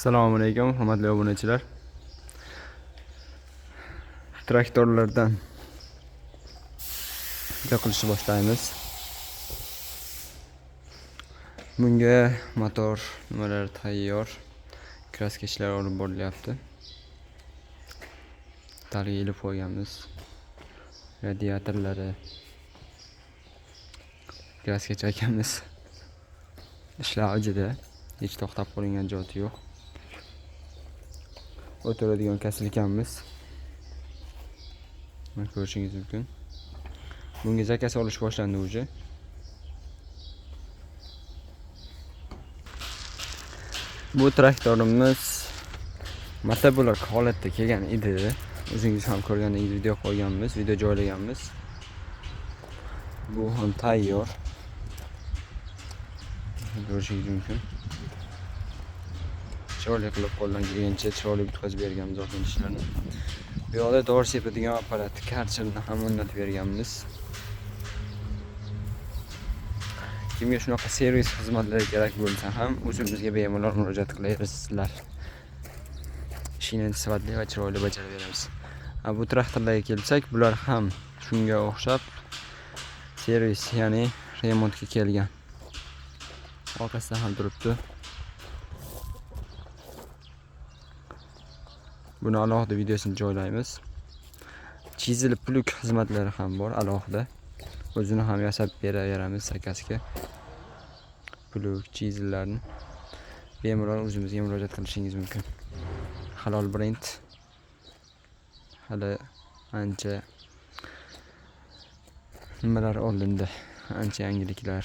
Assalomu alaykum, hurmatli obunachilar. Traktorlardan yoqilishni boshlaymiz. Bunga motor nimalar tayyor, kraska ishlari olib borilyapti. Talga ilib qo'yganmiz. Radiatorlari kraska chayganmiz. Ishlar ijida, hech to'xtab qo'yilgan joyi yo'q. O'tiradigan kasilkanmiz. Mana ko'rishingiz mumkin. Bunga zakasi olish boshlandi o'zi. Bu traktorimiz motoblok holatda kelgan edi. O'zingiz ham ko'rganingiz video qo'yganmiz, video joylaganmiz. Bu ham tayyor. Ko'rishingiz mumkin. Chiroyli qilib qo'ldan kelgancha chiroyli bitkazib berganmiz o'zimiz ishlarni. Bu yoqda to'g'ri sepadigan apparat, karchelni ham o'rnatib berganmiz. Kimga shunaqa servis xizmatlari kerak bo'lsa ham o'zimizga bemalol murojaat qilaverasizlar. Ishni sifatli va chiroyli bajarib beramiz. Bu traktorlarga kelsak, bular ham shunga o'xshab servis, ya'ni remontga kelgan. Orqasida ham turibdi. Buni alohida videosini joylaymiz. Chizilib plug xizmatlari ham bor alohida. O'zini ham yasab beraveramiz zakasga. Plug chizillarni bemalol o'zimizga murojaat qilishingiz mumkin. Halol brend. Hali ancha nimalar oldinda, ancha yangiliklar